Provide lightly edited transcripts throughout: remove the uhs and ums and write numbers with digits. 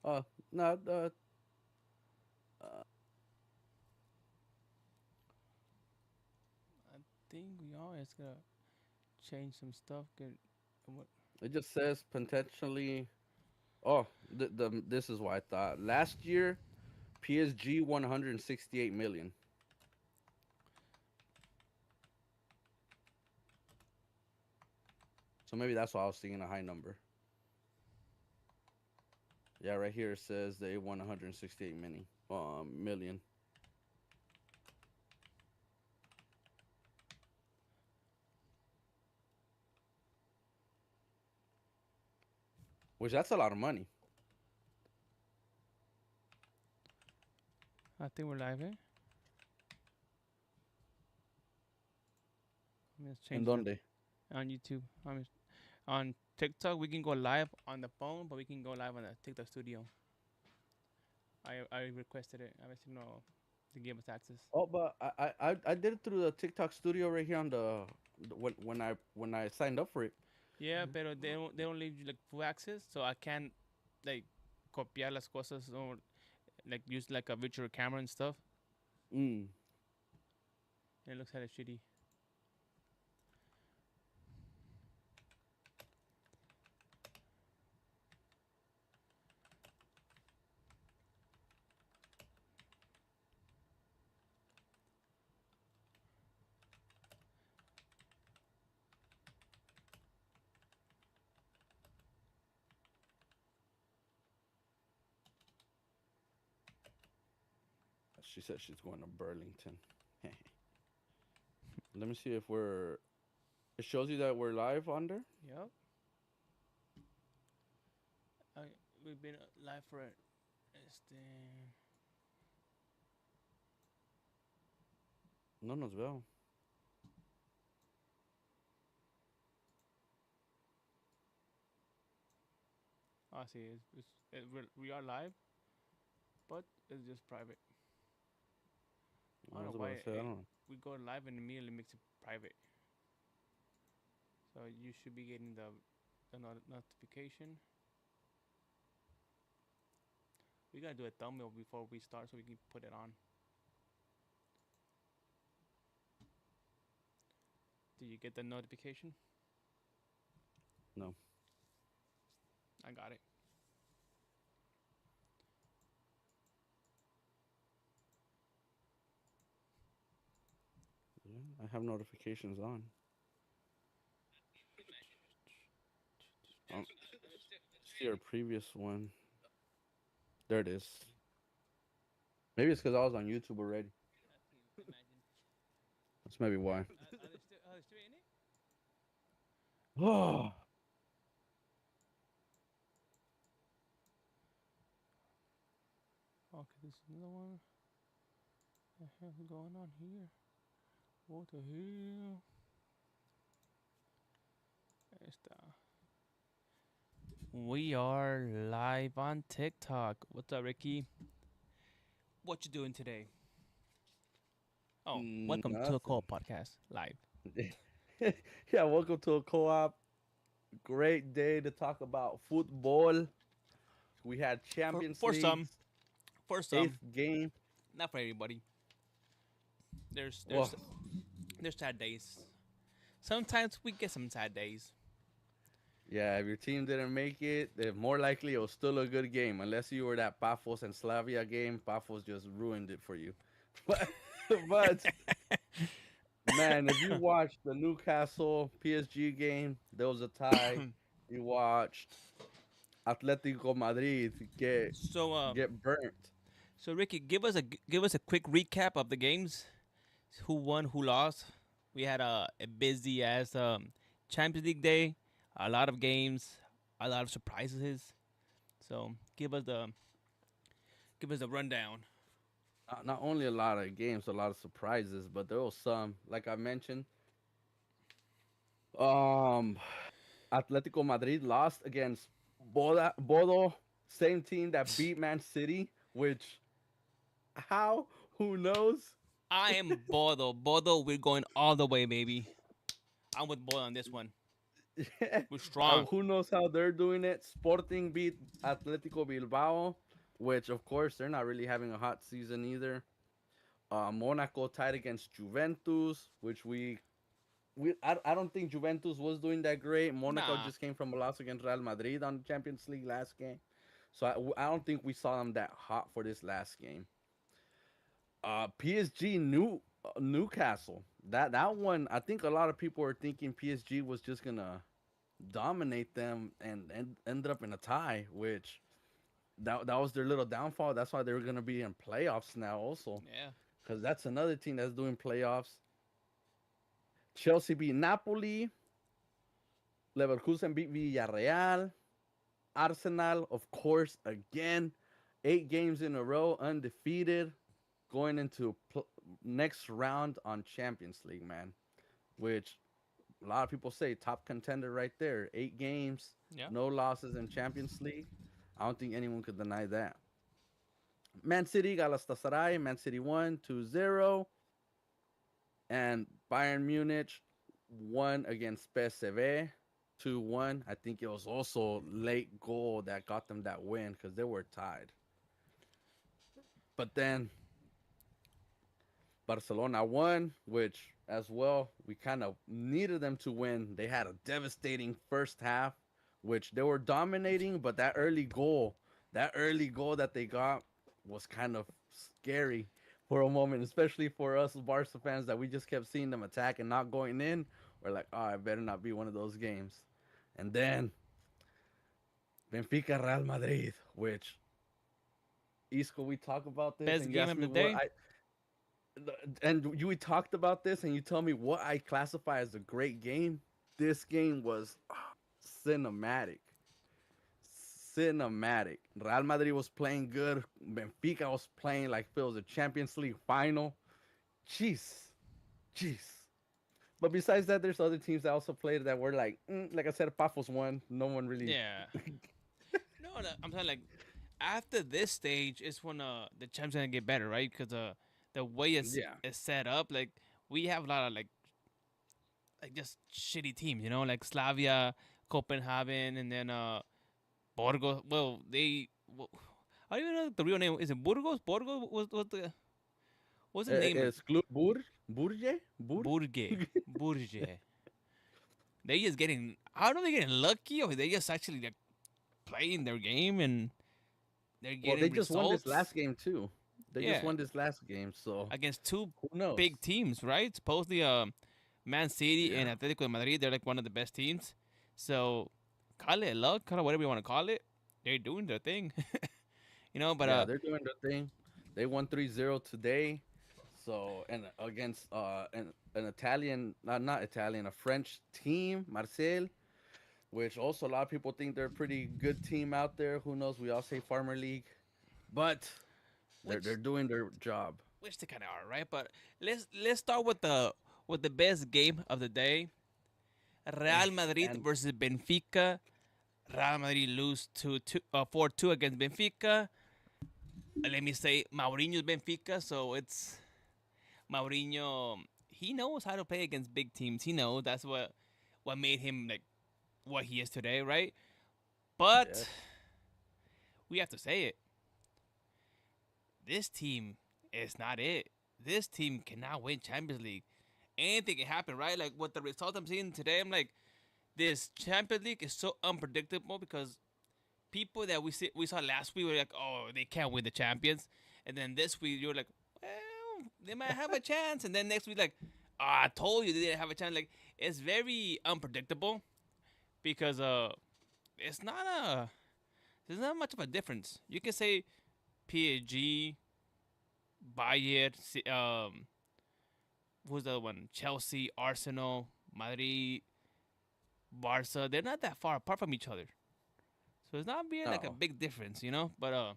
Uh, no, uh, I think we always gotta change some stuff. Get what? it just says potentially. Oh, this is what I thought. Last year, PSG 168 million. So maybe that's why I was seeing a high number. Yeah, right here it says they won 168 million, which that's a lot of money. I think we're live, eh? I'm just En changing it donde? on YouTube. On TikTok. We can go live on the phone, but we can go live on the TikTok studio. I requested it. I you know to give us access. Oh, but I did it through the TikTok studio right here on when I signed up for it. Yeah, pero they don't leave you like full access, so I can't like copiar las cosas or like use like a virtual camera and stuff. Mm. And it looks kind of shitty. She said she's going to Burlington. Let me see if we're. It shows you that we're live on there. Yep. I, we've been live for it. Este, No nos veo. see, we are live, but it's just private. I I don't know was why about to say I don't know. we go live and immediately makes it private. So you should be getting the notification. We gotta do a thumbnail before we start so we can put it on. Did you get the notification? No. I got it. Yeah, I have notifications on. Um, see our previous one. There it is. Maybe it's because I was on YouTube already. Imagine. That's maybe why. Are they still in it? Oh, Okay, this is another one. What the hell is going on here? What the hell? Esta. We are live on TikTok. What's up, Ricky? What you doing today? Oh, welcome to a call nothing. podcast live. Yeah, welcome to a co-op. Great day to talk about football. We had For Champions for some, Leagues, for some, eighth game. not for everybody. There's Oh, there's there's sad days. Sometimes we get some sad days. yeah, if your team didn't make it, then more likely it was still a good game. Unless you were that Pafos and Slavia game, Pafos just ruined it for you. But, but man, if you watched the Newcastle PSG game, there was a tie. You watched Atletico Madrid So get burnt. so Ricky, give us a quick recap of the games. Who won? Who lost? We had a busy ass Champions League day. A lot of games. A lot of surprises. So give us the rundown. Not only a lot of games, a lot of surprises, but there was some, like I mentioned. Um, Atletico Madrid lost against Bodo, same team that beat Man City. Which how? Who knows? I am Bodo. Bodo, we're going all the way, baby. I'm with Bodo on this one. We're strong. Who knows how they're doing it? Sporting beat Atletico Bilbao, which of course they're not really having a hot season either. Monaco tied against Juventus, which I don't think Juventus was doing that great. Monaco Nah. just came from a loss against Real Madrid on the Champions League last game, so I don't think we saw them that hot for this last game. PSG Newcastle. That one, I think a lot of people were thinking PSG was just gonna dominate them and ended up in a tie, which that was their little downfall. That's why they were gonna be in playoffs now also, Yeah. because that's another team that's doing playoffs. Chelsea beat Napoli. Leverkusen beat Villarreal. Arsenal, of course, again, 8 games in a row, undefeated, going into next round on Champions League, man. Which a lot of people say top contender right there. 8 games, Yeah. no losses in Champions League. I don't think anyone could deny that. Man City, Galatasaray, Man City won 2-0. And Bayern Munich won against PSV 2-1. I think it was also late goal that got them that win because they were tied. But then Barcelona won, which as well, we kind of needed them to win. They had a devastating first half, which they were dominating, but that early goal that they got was kind of scary for a moment, especially for us Barca fans that we just kept seeing them attack and not going in. We're like, oh, it better not be one of those games. And then Benfica Real Madrid, which Isco, we talk about this, Best and you game asked of me the what day. we talked about this, and you tell me what I classify as a great game. This game was cinematic, cinematic. Real Madrid was playing good. Benfica was playing like if it was a Champions League final. Jeez, jeez. But besides that, there's other teams that also played that were like I said, Pafos won. No one really. Yeah. No, no, I'm saying like after this stage is when the champ's gonna get better, right? Because the way Yeah, it's set up, like we have a lot of like just shitty teams, you know, like Slavia, Copenhagen, and then Borgo. Well, I don't even know the real name. Is it Burgos? Borgo was the what's the name? it's Burge, Burge. Burge. They just getting. I don't know. They getting lucky, or they just actually like playing their game and they're Well, getting they just won this results. last game too. They just Yeah, won this last game, so against two who knows? big teams, right? Supposedly, Man City and Yeah, Atletico de Madrid, they're like one of the best teams. So, call it luck, call it whatever you want to call it. They're doing their thing, you know. But yeah, they're doing their thing. They won 3-0 today. So and against an Italian, not Italian, a French team, Marseille, which also a lot of people think they're a pretty good team out there. Who knows? We all say Farmer League, but which they're doing their job. which they kind of are, right? But let's start with the best game of the day. Real Madrid And versus Benfica. Real Madrid lose 4-2 against Benfica. Let me say Mourinho's Benfica, so it's Mourinho. He knows how to play against big teams. He knows that's what made him like what he is today, right? But yes, we have to say it. This team is not it. This team cannot win Champions League. Anything can happen, right? Like what the result I'm seeing today, I'm like, this Champions League is so unpredictable because people that we saw last week were like, oh, they can't win the champions, and then this week you're like, well, they might have a chance, and then next week like, oh, I told you they didn't have a chance. Like it's very unpredictable because it's not a there's not much of a difference. You can say PSG, Bayern, who's the other one? Chelsea, Arsenal, Madrid, Barca. They're not that far apart from each other. So it's not being like a no, big difference, you know. But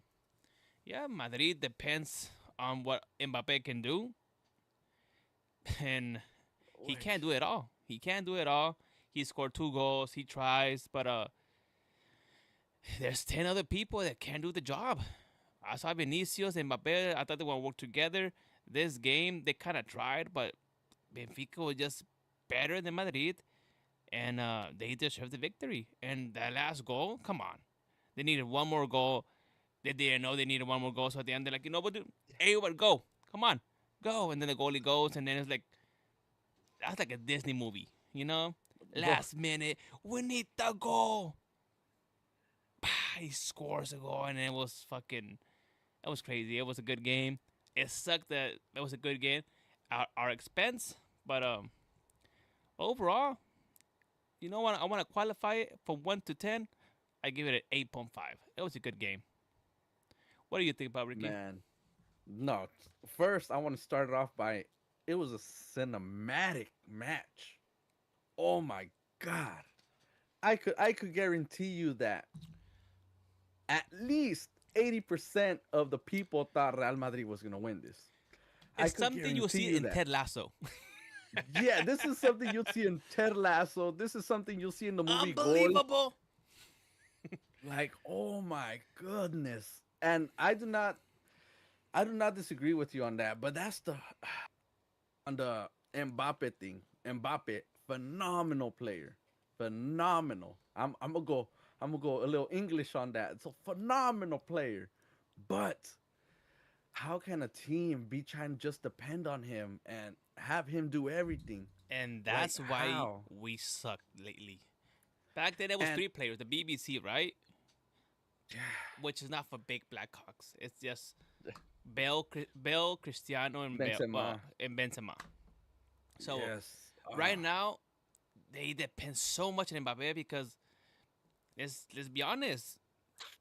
yeah, Madrid depends on what Mbappe can do, and he can't which do it all. He can't do it all. He scored 2 goals. He tries, but there's 10 other people that can't do the job. I saw Vinicius and Mbappe. I thought they would work together. This game they kind of tried, but Benfica was just better than Madrid, and they deserved the victory. And that last goal, come on, they needed one more goal. They didn't know they needed one more goal, so at the end they're like, you know what, dude, everyone go, come on, go. And then the goalie goes, and then it's like that's like a Disney movie, you know. Bro, Last minute, we need the goal. He scores a goal, and it was fucking. It was crazy. It was a good game. It sucked that it was a good game, our expense, but overall, you know what? I want to qualify it from 1 to 10. I give it an 8.5. It was a good game. What do you think about Ricky? man. No, first I want to start it off by it was a cinematic match. Oh my god. I could guarantee you that at least 80% of the people thought Real Madrid was going to win this. I It's could something you'll guarantee see you in that. Ted Lasso. Yeah, this is something you'll see in Ted Lasso. This is something you'll see in the movie Goal. Unbelievable. Like, oh my goodness. And I do not disagree with you on that, but that's the on the Mbappe thing. Mbappe, phenomenal player. Phenomenal. I'm gonna go a little English on that. It's a phenomenal player. But how can a team be trying to just depend on him and have him do everything? And Like that's why how? we sucked lately. Back then, it was And three players. The BBC, right? yeah, Which is not for big Blackhawks. It's just Bell, Cristiano, Benzema. and Benzema. So Yes. right now, they depend so much on Mbappe because let's be honest.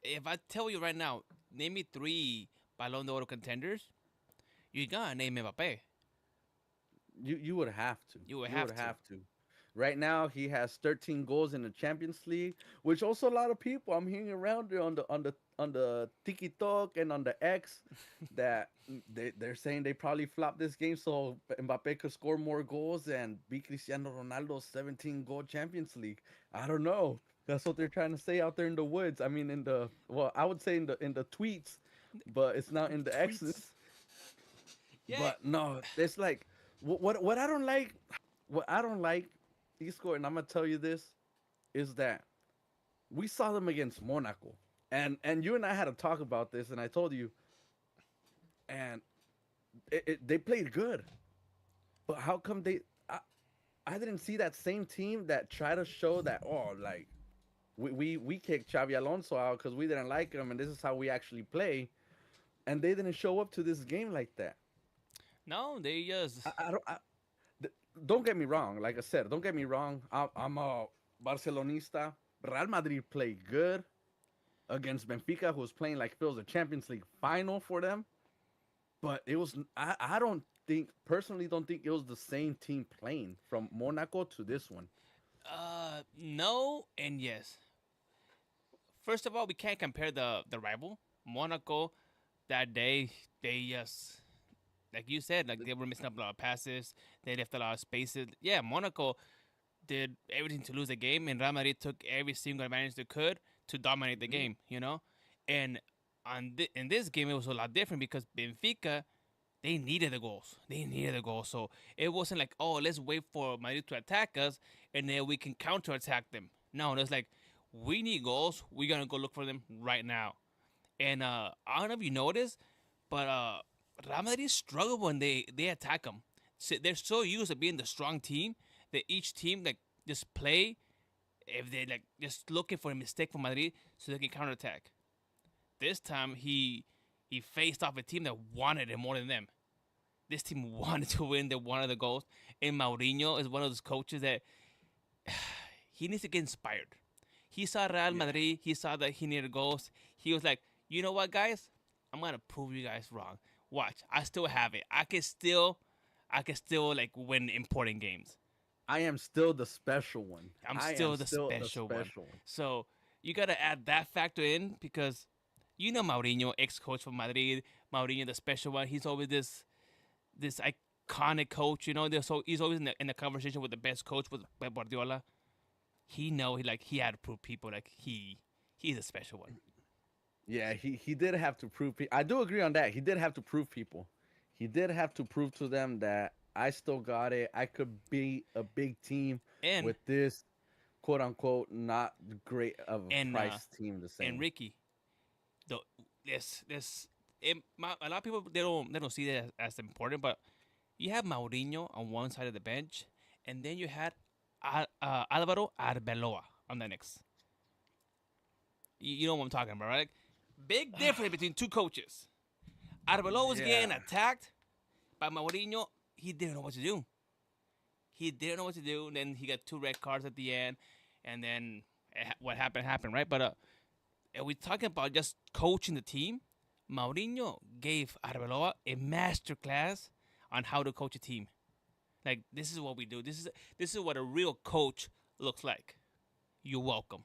If I tell you right now, name me three Ballon d'Or contenders, you gotta name Mbappe. You would have to. You would You would have to. have to. Right now, he has 13 goals in the Champions League, which also a lot of people I'm hearing around there on the TikTok and on the X that they're saying they probably flopped this game so Mbappe could score more goals and beat Cristiano Ronaldo's 17 goal Champions League. I don't know. That's what they're trying to say out there in the woods. I mean, in the well, I would say in the tweets, but it's not in the Tweets. X's. Yeah. But no, it's like what I don't like. What I don't like, Isco, and I'm gonna tell you this, is that we saw them against Monaco, and you and I had a talk about this, and I told you, and they played good, but how come I didn't see that same team that tried to show that like we kicked Xavi Alonso out because we didn't like him, and this is how we actually play, and they didn't show up to this game like that. No, they just I don't. Th- don't get me wrong. Like I said, don't get me wrong. I'm a Barcelonista. Real Madrid played good against Benfica, who was playing like if it was a Champions League final for them. But it was. I don't think personally don't think it was the same team playing from Monaco to this one. no and yes. First of all, we can't compare the rival Monaco. That day, they just like you said, like they were missing up a lot of passes. They left a lot of spaces. Yeah, Monaco did everything to lose the game, and Real Madrid took every single advantage they could to dominate the Mm, game. You know, and in this game it was a lot different because Benfica they needed the goals. They needed the goals. So it wasn't like, oh, let's wait for Madrid to attack us and then we can counterattack them. No, it's like we need goals. We're gonna go look for them right now. And I don't know if you noticed, but Real Madrid struggle when they attack them. So they're so used to being the strong team that each team like just play if they like just looking for a mistake from Madrid so they can counterattack. This time he faced off a team that wanted it more than them. This team wanted to win. They wanted the goals. And Mourinho is one of those coaches that he needs to get inspired. He saw Real yeah. Madrid. He saw that he needed goals. He was like, you know what, guys? I'm gonna prove you guys wrong. Watch, I still have it. I can still like win important games. I am still the special one. I'm I am still the still the special one. special one. So you gotta add that factor in because you know Mourinho, ex-coach from Madrid, Mourinho, the special one. He's always this iconic coach. You know, so he's always in the conversation with the best coach with Pep Guardiola. He had to prove people like he's a special one. Yeah, he did have to prove. I do agree on that. He did have to prove people. He did have to prove to them that I still got it. I could be a big team And with this. quote unquote not great of a And price team the and same. Ricky, the this a lot of people they don't see that as important, but you have Mourinho on one side of the bench, and then you had Alvaro Arbeloa on the next. You know what I'm talking about, right? Like, big difference between two coaches. Arbeloa was Yeah. getting attacked by Mourinho. He didn't know what to do. He didn't know what to do. And then he got two red cards at the end, and then what happened happened, right? But and we talking about just coaching the team. Mourinho gave Arbeloa a master class on how to coach a team. Like, this is what we do. This is what a real coach looks like. You're welcome.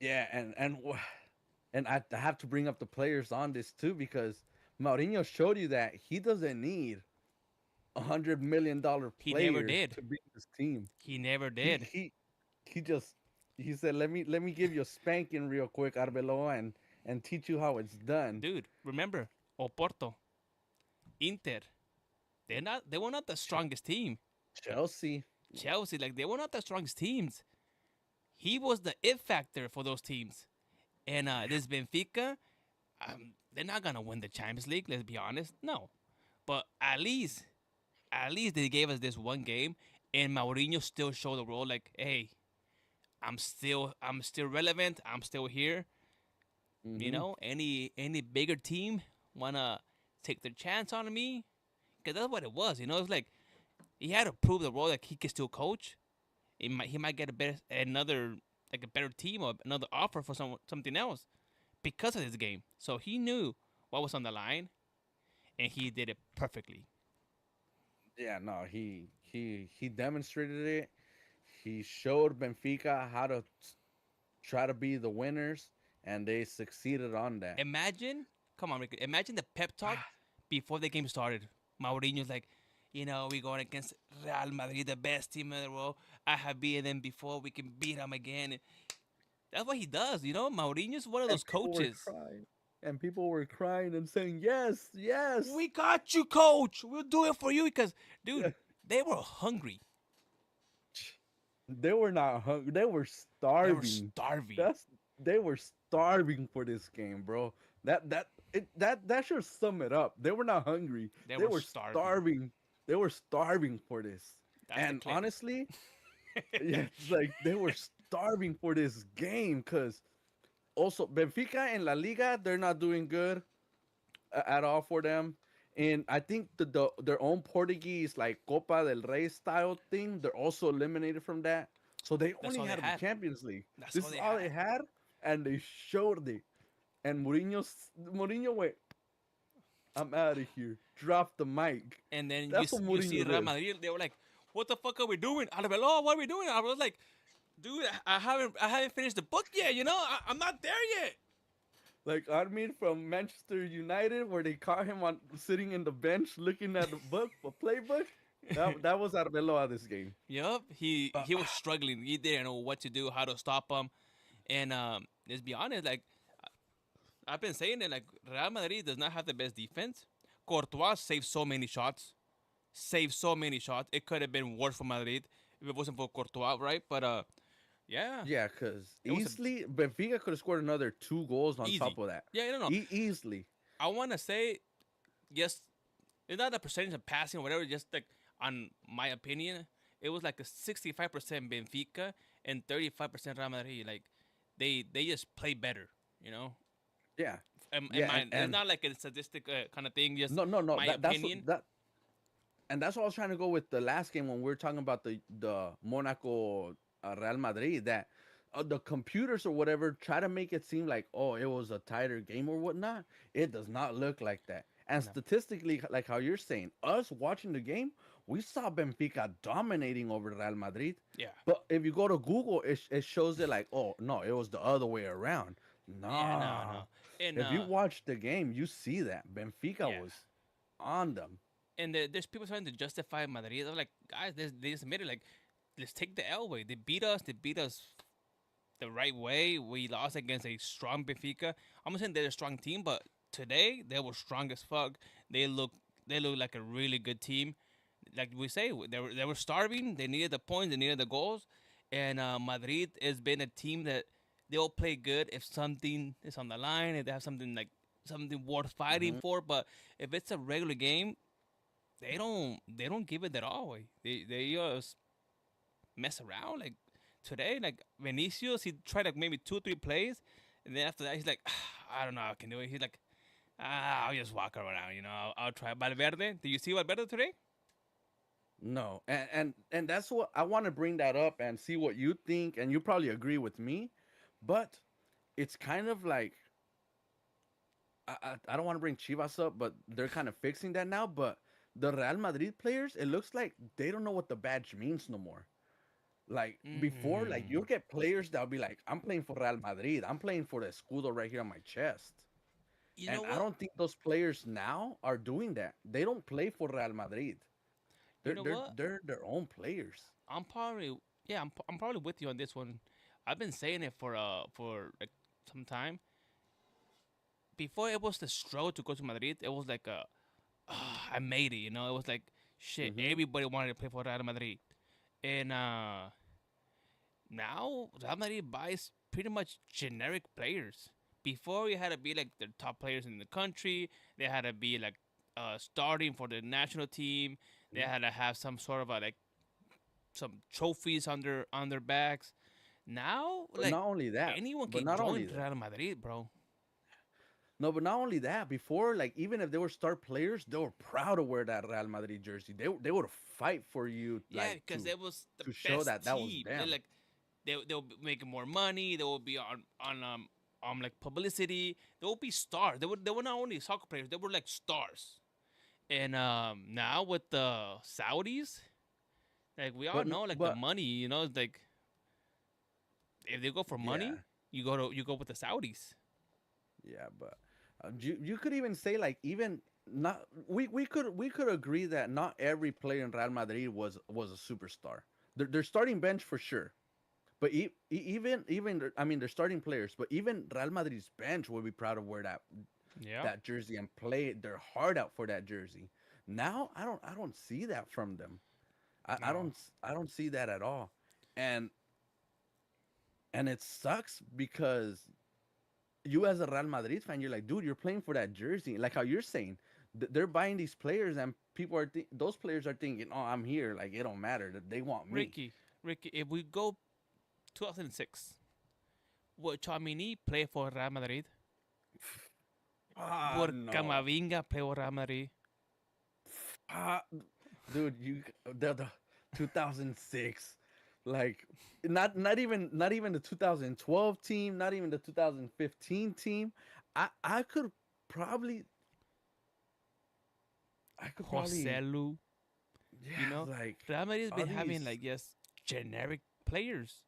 Yeah, and I have to bring up the players on this too because Mourinho showed you that he doesn't need $100 million He never players did. to beat this team. He never He did. he he just he said, let me give you a spanking real quick, Arbeloa, and teach you how it's done. Dude, remember Oporto, Inter. They were not the strongest team. Chelsea. Chelsea, like, they were not the strongest teams. He was the it factor for those teams. And this Benfica, they're not gonna win the Champions League. Let's be honest. No, but at least they gave us this one game, and Mourinho still showed the world like, hey, I'm still relevant. I'm still here. You Hmm. know, any bigger team wanna take their chance on me? Because that's what it was. You know, it's like he had to prove the world that he can still coach. He might get a better team or another offer for something else because of this game. So he knew what was on the line, and he did it perfectly. Yeah, no, he demonstrated it. He showed Benfica how to try to be the winners, and they succeeded on that. Imagine, come on, Rick, imagine the pep talk before the game started. Mourinho's like, we're going against Real Madrid, the best team in the world. I have beaten them before. We can beat them again. And that's what he does. Mourinho's one of And those people were coaches. crying. And people were crying and saying, "Yes, yes." We got you, coach. We'll do it for you because, Yeah. dude, they were hungry. They were not hungry. They were They were starving. starving. That's they were starving for this game, bro. That should sum it up. They were not hungry. They They were were starving. starving. They were starving for this. That's the And clip. honestly, yeah, it's like they were starving for this game because also Benfica and La Liga, they're not doing good at all for them. And I think their own Portuguese like Copa del Rey style thing, they're also eliminated from that. So they That's only all they had the had. Champions League. That's This all is they all they had. had, and they showed it. And Mourinho went, "I'm out of here." Drop the mic. And then That's what you see Mourinho Real did. Madrid. They were like, "What the fuck are we doing?" Arbeloa, what are we doing? I was like, "Dude, I haven't finished the book yet. I'm not there yet." Like Armin from Manchester United, where they caught him on sitting in the bench looking at the book, a playbook. That was Arbeloa this game. Yup, he Uh, he was struggling. He didn't know what to do, how to stop him. And let's be honest, like, I've been saying it, like, Real Madrid does not have the best defense. Courtois saved so many shots. Saved so many shots. It could have been worse for Madrid if it wasn't for Courtois, right? But yeah, Yeah, because it was easily Benfica could have scored another 2 goals on top easy. of that. Yeah, I don't know. Easily. I want to say, yes, it's not the percentage of passing or whatever. Just like, on my opinion, it was like a 65% Benfica and 35% Real Madrid. Like, they just play better, you know. Yeah. And Yeah, it's not like a statistic kind of thing. Just no. my That's opinion. that, and that's what I was trying to go with the last game when we were talking about the Monaco Real Madrid. That the computers or whatever try to make it seem like, oh, it was a tighter game or whatnot. It does not look like that. And No. statistically, like how you're saying, us watching the game, we saw Benfica dominating over Real Madrid. Yeah. But if you go to Google, it shows it like, oh no, it was the other way around. Yeah. No. Nah. No. And If you watch the game, you see that Benfica yeah. was on them. And there's people trying to justify Madrid. I'm like, guys, they just admitted, like, let's take the L way. They beat us. They beat us the right way. We lost against a strong Benfica. I'm not saying they're a strong team, but today they were strong as fuck. They look like a really good team. Like we say, they were starving. They needed the points. They needed the goals, And Madrid has been a team that they'll play good if something is on the line, if they have something like something worth fighting Hmm. for. But if it's a regular game, they don't give it at all. They just mess around. Like today, like Vinicius, he tried like maybe 2 3 plays, and then after that, he's like, I don't know, I can do it. He's like, I'll just walk around. I'll try. Valverde, do you see Valverde today? No, and that's what I want to bring that up and see what you think, and you probably agree with me, but it's kind of like I don't want to bring Chivas up, but they're kind of fixing that now. But the Real Madrid players, it looks like they don't know what the badge means no more. Like before, like Mm. you'll get players that'll be like, I'm playing for Real Madrid. I'm playing for the escudo right here on my chest. You know And I what? don't think those players now are doing that. They don't play for Real Madrid. You They're know they're what? they're their own players. I'm probably yeah, I'm probably with you on this one. I've been saying it for like some time. Before it was the struggle to go to Madrid, it was like I made it, It was like shit, Hmm. everybody wanted to play for Real Madrid. And now Real Madrid buys pretty much generic players. Before you had to be like the top players in the country, they had to be like starting for the national team. They had to have some sort of a like some trophies on their backs. Now, But like not only that, anyone but can not only join that. Real Madrid, bro. No, but not only that. Before, like even if they were star players, they were proud to wear that Real Madrid jersey. They would fight for you, Yeah, like because it was the to show best that that was team. They're them. like they'll be making more money. They will be on like publicity. They will be stars. They were not only soccer players. They were like stars. And now with the Saudis, like we all But know, like the but money. It's like if they go for yeah, money, you go with the Saudis. yeah. But you could even say like even not we could agree that not every player in Real Madrid was a superstar. Their starting bench for sure. But even I mean they're starting players, but even Real Madrid's bench will be proud of wear Yeah. that jersey and play their heart out for that jersey. Now I don't see that from them. No. I don't see that at all. And and it sucks because you as a Real Madrid fan, you're like, dude, you're playing for that jersey. Like how you're saying, they're buying these players, and people are those players are thinking, oh, I'm here. Like it don't matter that they want me. Ricky, if we go 2006, would Chamini play for Real Madrid? Ah, Would no. Camavinga play for Real Madrid? Ah, dude, the 2006, like not even the 2012 team, not even the 2015 team. I could probably I could probably Joselu, you yeah, know, like Real Madrid's all been having these. like just generic players.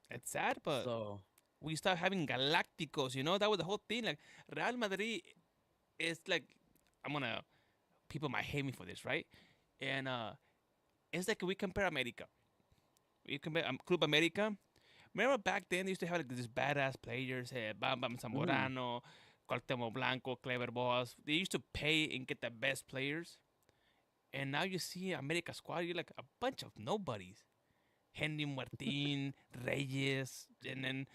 It's sad, but So we start having Galacticos. That was the whole thing. Like Real Madrid is like, I'm gonna people might hate me for this, right? And it's like we compare America. We compare Club America. Remember back then they used to have like these badass players, Bam Bam mhm. Zamorano, Cuauhtémoc Blanco, Clever Boas. They used to pay and get the best players. And now you see America squad, you're like a bunch of nobodies. Henry Martin, Reyes, and then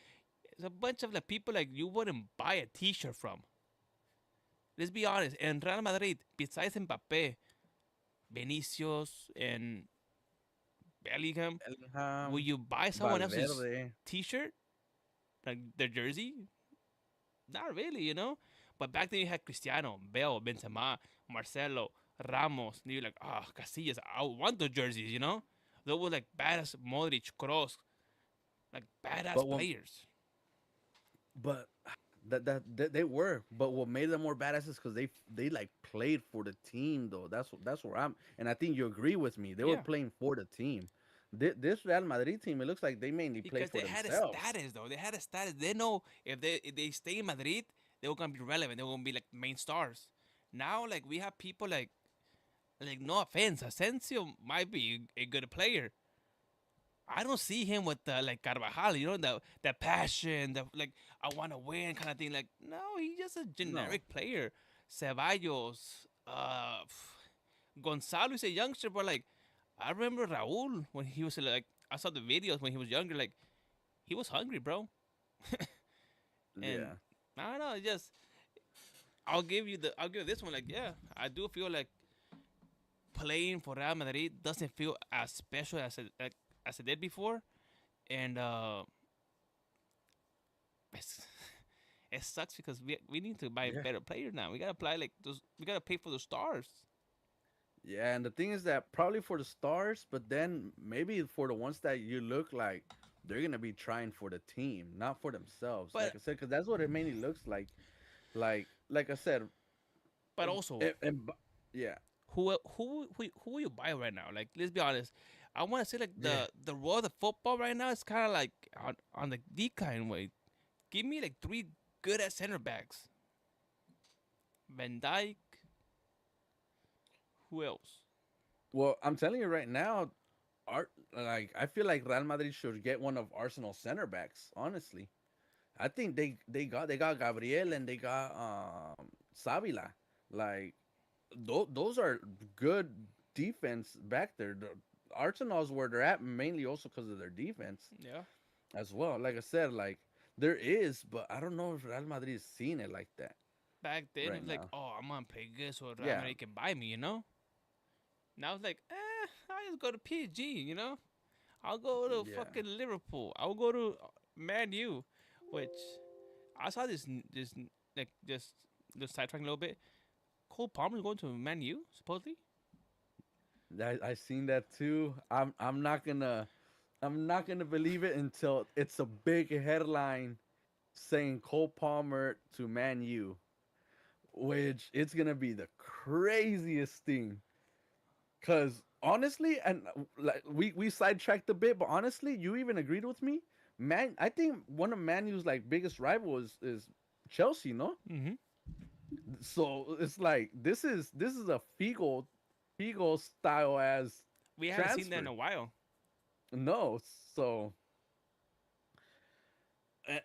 it's a bunch of like people like you wouldn't buy a T-shirt from. Let's be honest. In Real Madrid, besides Mbappe, Vinicius, and Bellingham, will Bellingham, you buy someone else's Valverde. T-shirt, like their jersey? Not really. But back then you had Cristiano, Bale, Benzema, Marcelo, Ramos. And you're like, Casillas. I want those jerseys. They were like badass Modric, Kroos, like badass But what players. but that they were, but what made them more badasses because they like played for the team though. That's where I'm, and I think you agree with me. They were Yeah, playing for the team. This Real Madrid team, it looks like they mainly play because for they had a themselves. status though. They had a status. They know if they stay in Madrid, they were gonna be relevant. They were gonna be like main stars. Now, like we have people like no offense, Asensio might be a good player. I don't see him with the like Carvajal, the passion, the like I want to win kind of thing. Like no, he's just a No, generic player. Ceballos, Gonzalo is a youngster, but like I remember Raul when he was like I saw the videos when he was younger. Like he was hungry, bro. And Yeah. I don't know. It just I'll give you this one. Like yeah, I do feel like playing for Real Madrid doesn't feel as special as it did before, and it's, it sucks because we need to buy Yeah. better players now. We gotta apply like those. We gotta pay for the stars. Yeah, and the thing is that probably for the stars, but then maybe for the ones that you look like they're gonna be trying for the team, not for themselves. But Like I said, because that's what it mainly looks like. Like I said, also, yeah, who will you buy right now? Like let's be honest. I want to say like yeah. the world of football right now is kind of like on the decline way. Give me like three good at center backs. Van Dyke. Who else? Well, I'm telling you right now, Art like I feel like Real Madrid should get one of Arsenal center backs. Honestly, I think they got Gabriel and they got Savila. Like those are good defense back there. The Arsenal's where they're at mainly also because of their defense Yeah. as well. Like I said, like there is, but I don't know if Real Madrid is seeing it like that Back then it right was like, now. oh, I'm gonna play good so Real Yeah, Madrid can buy me, you know. Now it's like, I just go to PSG, you know. I'll go to yeah. fucking Liverpool. I'll go to Man U, which I saw this like just sidetracking a little bit. Cole Palmer's going to Man U supposedly. I seen that too. I'm not gonna believe it until it's a big headline saying Cole Palmer to Man U, which it's gonna be the craziest thing. Cause honestly, and like we sidetracked a bit, but honestly, you even agreed with me. Man, I think one of Man U's like biggest rivals is Chelsea, no? Mm-hmm. So it's like this is a Figo style as We haven't seen that in transfer. a while. No, so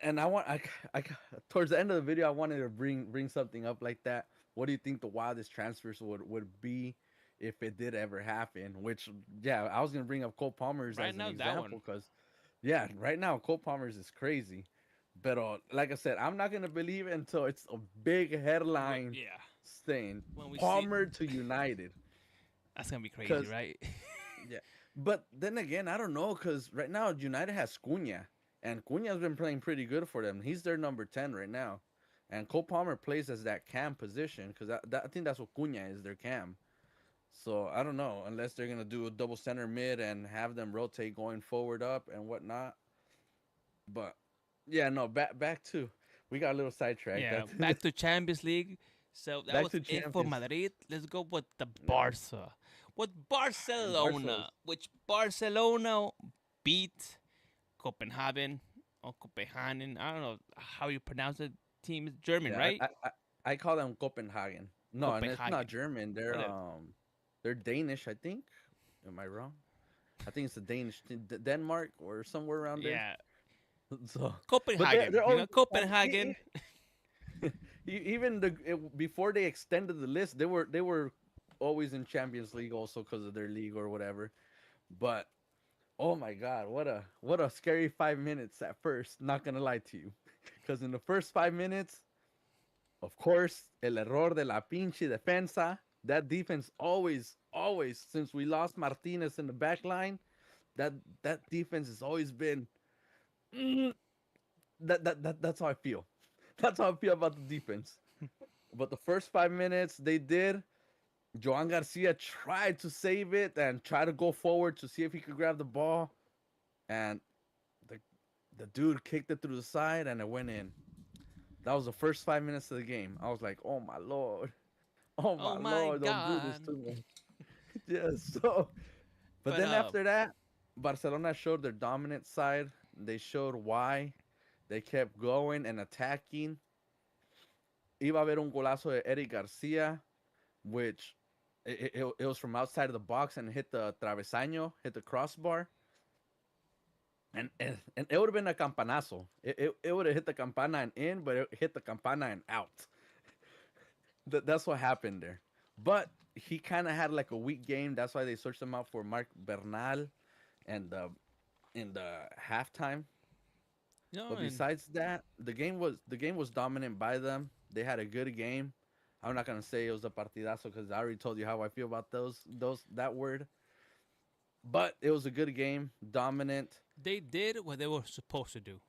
and I towards the end of the video I wanted to bring something up like that. What do you think the wildest transfers would be if it did ever happen? Which yeah, I was gonna bring up Cole Palmer's Right as an now, that one. example because yeah, right now Cole Palmer's is crazy. But like I said, I'm not gonna believe it until it's a big headline Yeah, saying when we see, Palmer to United. that's gonna be crazy, Cause right? yeah, but then again, I don't know because right now United has Cunha, and Cunha's been playing pretty good for them. He's their number 10 right now, and Cole Palmer plays as that cam position because I think that's what Cunha is, their cam. So I don't know unless they're gonna do a double center mid and have them rotate going forward up and whatnot. But yeah, no, back to we got a little sidetracked. Yeah, That back to Champions League. So that back was to it for champions. Madrid. Let's go with the Yeah, Barca. With Barcelona. Barcelona, which Barcelona beat Copenhagen or Copenhagen. I don't know how you pronounce it. Team is German, Yeah, right? I call them Copenhagen. No, and it's not Copenhagen. German. What is They're Danish, I think. Am I wrong? I think it's a Danish Denmark or somewhere around there. Yeah, So, but they're Copenhagen. they're You always know, Copenhagen. even before they extended the list, they were always in Champions League also because of their league or whatever. But oh my God, what a scary 5 minutes at first. Not gonna lie to you, because in the first 5 minutes, of course, el error de la pinche defensa. That defense always, since we lost Martinez in the back line, that that defense has always been. mm, that's how I feel. That's how I feel about the defense. But the first 5 minutes, they did. Joan Garcia tried to save it and try to go forward to see if he could grab the ball, and the the dude kicked it through the side and it went in. That was the first 5 minutes of the game. I was like, oh my lord. Oh Oh my my lord, don't do this God. to me. Yes. So, but But then after that, Barcelona showed their dominant side. They showed why they kept going and attacking. Iba a haber un golazo de Eric Garcia, which it was from outside of the box and hit the travesaño, hit the crossbar. And it would have been a campanazo. It would have hit the campana and in, but it hit the campana and out. That's what happened there. But he kind of had like a weak game. That's why they searched him out for Mark Bernal. And in the halftime. No, But and besides that, the game was dominant by them. They had a good game. I'm not gonna say it was a partidazo because I already told you how I feel about those that word. But it was a good game, dominant. they did what they were supposed to do.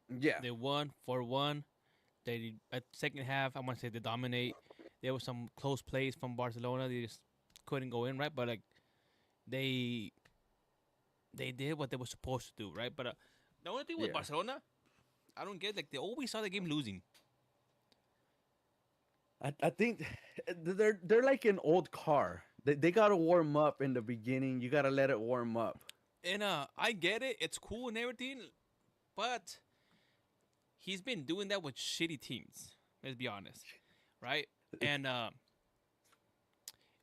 Yeah, They won 4-1. They at second half, I want to say they dominate. There was some close plays from Barcelona. They just couldn't go in right, but like they they did what they were supposed to do, right? But the only thing with yeah. Barcelona, I don't get like they always saw the game losing. I think they're like an old car. They gotta warm up in the beginning. You gotta let it warm up. And I get it, it's cool and everything, but he's been doing that with shitty teams. Let's be honest, right? And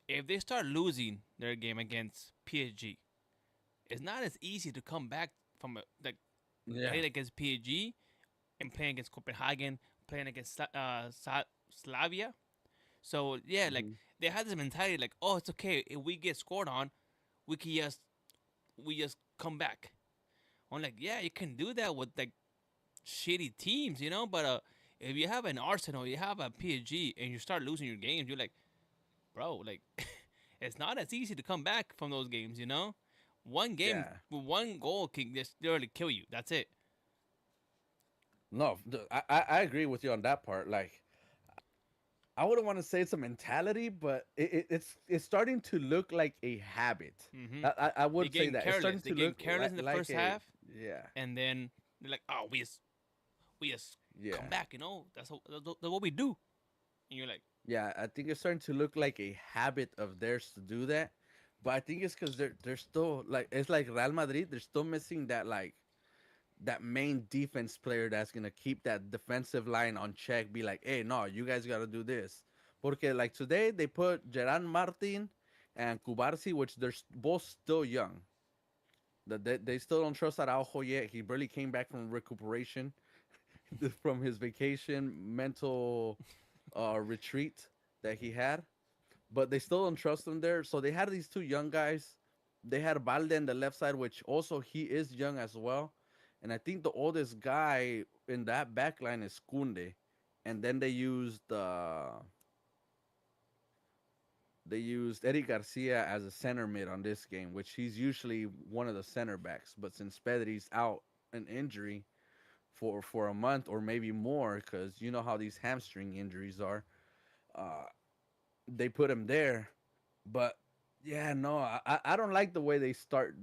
if they start losing their game against PSG, it's not as easy to come back from like Yeah. playing against PSG and playing against Copenhagen, playing against Slavia. So yeah, like Hmm. they had this mentality like, oh, it's okay if we get scored on, we can just come back. I'm like, yeah, you can do that with like shitty teams, you know. But if you have an Arsenal, you have a PSG, and you start losing your games, you're like, bro, like it's not as easy to come back from those games, you know. One game, Yeah. one goal can just literally kill you. That's it. No, I agree with you on that part. Like I wouldn't want to say it's a mentality, but it's starting to look like a habit. Hmm. I They would say getting that it's careless. starting They to getting look careless in the like first a half, yeah, and then they're like, oh, we just come yeah, back, you know. That's what we do. And you're like, yeah. I think it's starting to look like a habit of theirs to do that, but I think it's because they're still like it's like Real Madrid. They're still missing that like that main defense player that's gonna keep that defensive line on check. Be like, hey, no, you guys gotta do this. Porque like today they put Gerard Martin and Kubarsi, which they're both still young. They still don't trust Araujo yet. He barely came back from recuperation from his vacation mental retreat that he had. But they still don't trust him there. So they had these two young guys. They had Balde on the left side, which also he is young as well. And I think the oldest guy in that back line is Kunde. And then they used Eddie Garcia as a center mid on this game, which he's usually one of the center backs. But since Pedri's out an injury for a month or maybe more, because you know how these hamstring injuries are, uh, they put him there. But yeah, no, I don't like the way they start.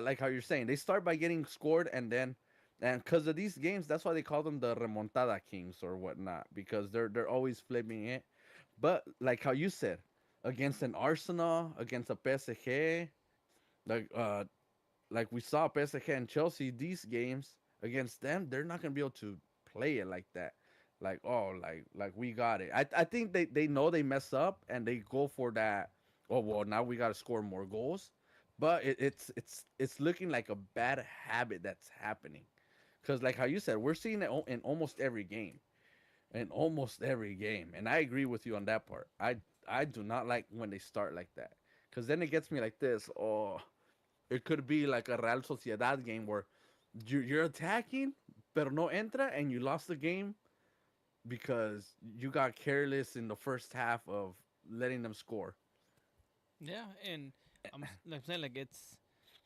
Like how you're saying, they start by getting scored and because of these games, that's why they call them the remontada kings or whatnot because they're always flipping it. But like how you said, against an Arsenal, against a PSG, like uh like we saw PSG and Chelsea, these games against them, they're not gonna be able to play it like that. Like oh, like we got it. I think they know they mess up and they go for that. Oh well, now we gotta score more goals, but it's looking like a bad habit that's happening. Cause like how you said, we're seeing it in almost every game, in almost every game, and I agree with you on that part. I do not like when they start like that, cause then it gets me like this. Oh, it could be like a Real Sociedad game where you're attacking, pero no entra, and you lost the game because you got careless in the first half of letting them score. yeah, and like I'm saying, like it's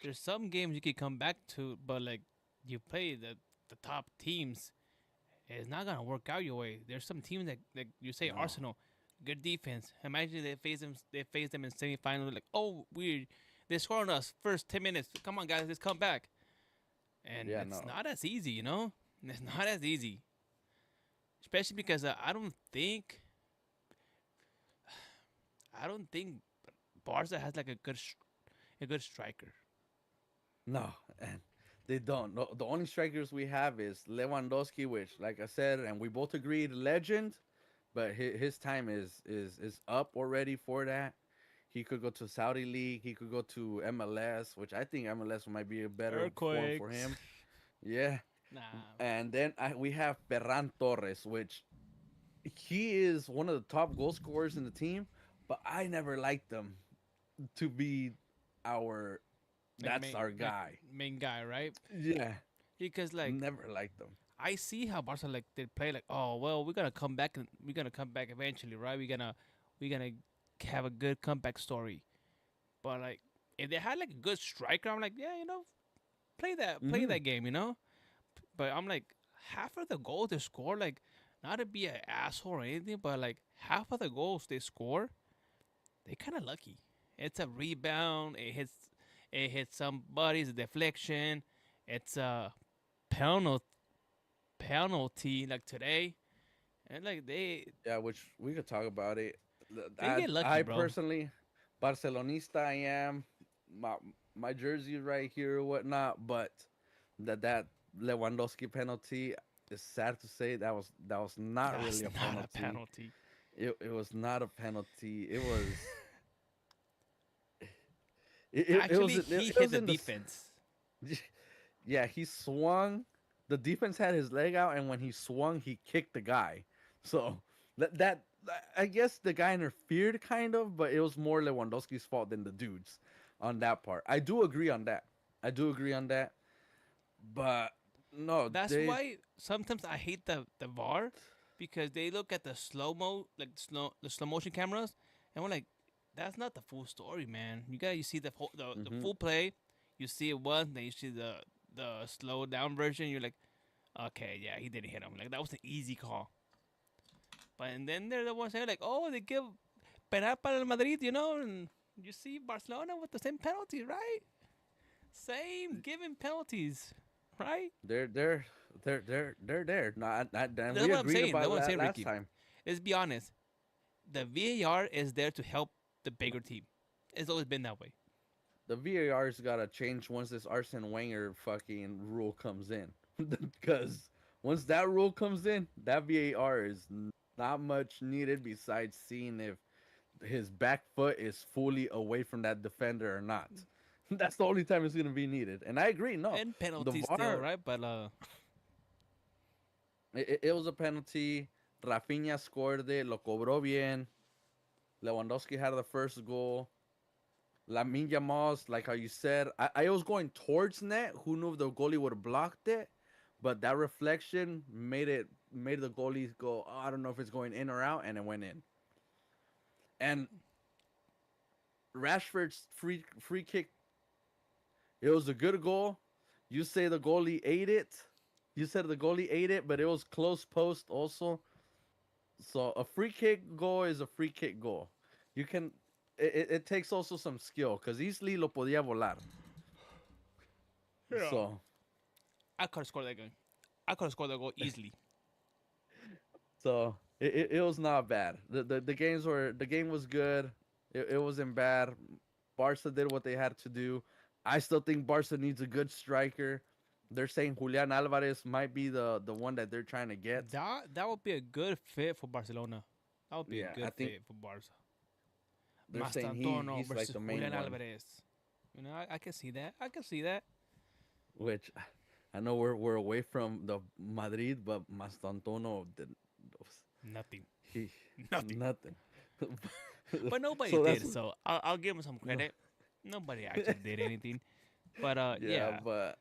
there's some games you could come back to, but like you play the top teams, it's not gonna work out your way. There's some teams that like you say No. Arsenal, good defense. Imagine they face them in semifinals. Like, oh, they score on us first 10 minutes. Come on, guys, let's come back. And Yeah, it's no. not as easy, you know. It's not as easy, especially because I don't think Barca has like a good striker. No, and they don't. No, the only strikers we have is Lewandowski, which, like I said, and we both agreed, legend. But his time is up already for that. He could go to Saudi League. He could go to MLS, which I think MLS might be a better form for Earthquakes. him. Yeah, Nah. and then we have Ferran Torres, which he is one of the top goal scorers in the team. But I never liked him to be our like That's our guy. main guy, right? Yeah, Because like never liked them. I see how Barca like they play like, oh well, we're gonna come back and we're gonna come back eventually, right? We're gonna have a good comeback story. But like if they had like a good striker, I'm like, yeah, play Hmm. that game, But I'm like half of the goals they score, like not to be an asshole or anything, but like half of the goals they score, they kind of lucky. It's a rebound, it hits somebody's deflection, it's a penalty penalty like today, and like Yeah, which we could talk about it. they get lucky, I bro. personally, Barcelonista, I am. My my jersey right here or whatnot, but that Lewandowski penalty is sad to say that was not That's really a not a penalty. penalty. It was not a penalty. It was Actually, he it hit was the in the defense. yeah, he swung. The defense had his leg out, and when he swung, he kicked the guy. So that I guess the guy interfered kind of, but it was more Lewandowski's fault than the dude's on that part. I do agree on that. I do agree on that. But no, That's they why sometimes I hate the VAR because they look at the slow mo like the slow motion cameras and we're like, that's not the full story, man. You see the hmm full play, you see it once, then you see the slow down version. You're like, okay, yeah, he didn't hit him. Like that was an easy call. But and then they're the ones saying like, oh, they give penal para el Madrid, and you see Barcelona with the same penalty, right? Same giving penalties, right? they're they're they're there. And That's we what I'm agreed saying. That's about what I'm that saying, last Ricky. time. Let's be honest. The VAR is there to help the bigger team. It's always been that way. The VAR's gotta change once this Arsene Wenger fucking rule comes in, because once that rule comes in, that VAR is not much needed besides seeing if his back foot is fully away from that defender or not. That's the only time it's gonna be needed. And I agree. No, And the penalties still, VAR right? But it was a penalty. Rafinha scored it. Lo cobró bien. Lewandowski had the first goal. Lamine Yamal's, like how you said, I was going towards net. Who knew if the goalie would have blocked it? But that reflection made the goalie go, oh, I don't know if it's going in or out, and it went in. And Rashford's free kick, it was a good goal. You say the goalie ate it. You said the goalie ate it, but it was close post also. So a free kick goal is a free kick goal. You can. It takes also some skill because easily lo podía volar. yeah, So I could have scored that game. I could have scored that goal easily. it was not bad. The game was good. It wasn't bad. Barca did what they had to do. I still think Barca needs a good striker. They're saying Julian Alvarez might be the one that they're trying to get. That would be a good fit for Barcelona. That would be a Yeah, I good think fit for Barca. they're saying Mastantuono he's like versus the main Julian one. Alvarez. I can see that. I can see that. Which I know we're away from the Madrid, but Mastantuono did Nothing. he Nothing. nothing. But nobody So that's did. So I'll give him some no, credit. Nobody actually did anything. But yeah, yeah. but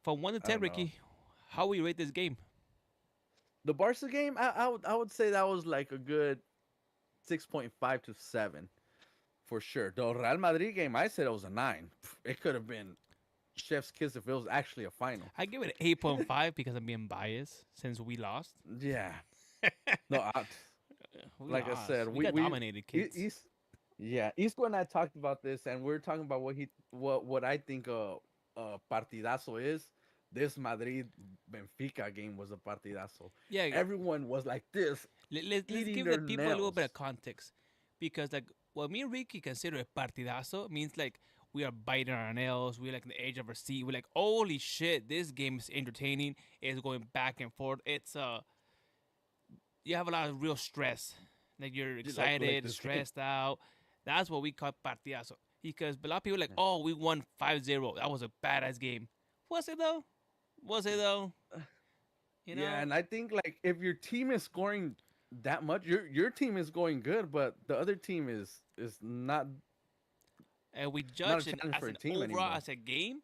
From one to I ten, don't know. Ricky, how will you rate this game? The Barca game, I would say that was like a good 6.5 to 7 for sure. The Real Madrid game, I said it was a 9. It could have been chef's kiss if it was actually a final. I give it an 8.5 because I'm being biased since we lost. Yeah. No, We like I lost. said, We got dominated, kids. East, yeah, Isco and I talked about this, and we are talking about what I think a partidazo is. This Madrid Benfica game was a partidazo. Yeah, Everyone was like this, let's eating give the their people a little bit of nails. context because like what me and Ricky consider a partidazo means like we are biting our nails, we're like on the edge of our seat, we're like, holy shit, this game is entertaining, it's going back and forth. It's you have a lot of real stress. Like you're Like excited, this game. stressed out. That's what we call partidazo. Because a lot of people are like, oh, we won 5-0. That was a badass game. Was it though? Was it though? You Yeah, know? and I think like if your team is scoring that much, your team is going good, but the other team is not and we Not a judge it challenge as for a an team overall anymore. as a game.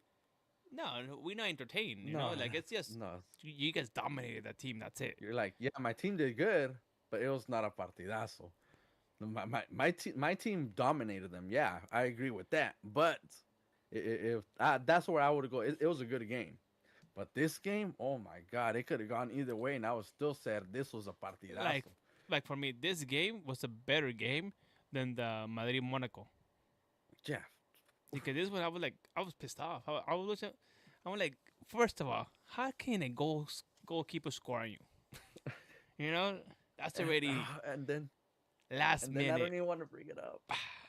No, we're not entertained. No, Like it's just no. you guys dominated that team. That's it. You're like, yeah, my team did good, but it was not a partidazo. My team dominated them. Yeah, I agree with that. But if that's where I would go. It was a good game. But this game, oh my god, it could have gone either way, and I was still sad this was a Like partidazo. like for me, this game was a better game than the Madrid Monaco. Yeah, Because this one, I was pissed off. I was looking, I'm like, first of all, how can a goalkeeper score on you? You know, that's and, already and then last I don't minute. even want to bring it up.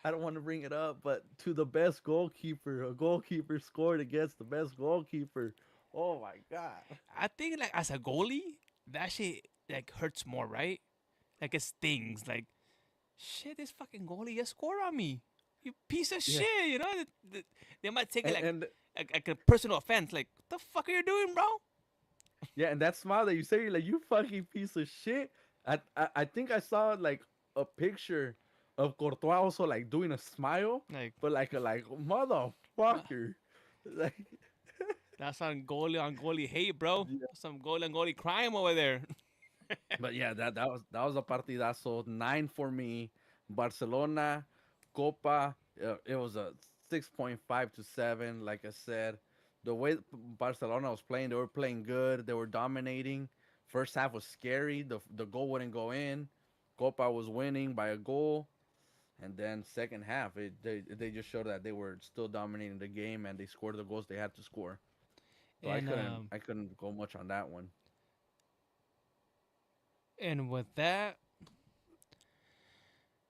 I don't want to bring it up, but to the best goalkeeper, a goalkeeper scored against the best goalkeeper. Oh my god. I think like as a goalie, that shit like hurts more, right? Like it stings. Like shit, this fucking goalie just scored on me. You piece of Yeah, shit. You know, they might take it and like a personal offense. Like, what the fuck are you doing, bro? yeah, and that smile that you say, you're like, you fucking piece of shit. I think I saw like a picture of Courtois also like doing a smile, Like, but like a like motherfucker. Like that's on goalie hate, bro. yeah. Some goalie on goalie crime over there. But yeah, that was a partidazo. 9 for me. Barcelona, Copa. It was a 6.5 to 7. Like I said, the way Barcelona was playing, they were playing good. They were dominating. First half was scary. The goal wouldn't go in. Copa was winning by a goal, and then second half, they just showed that they were still dominating the game and they scored the goals they had to score. So I And couldn't I couldn't go much on that one. and with that,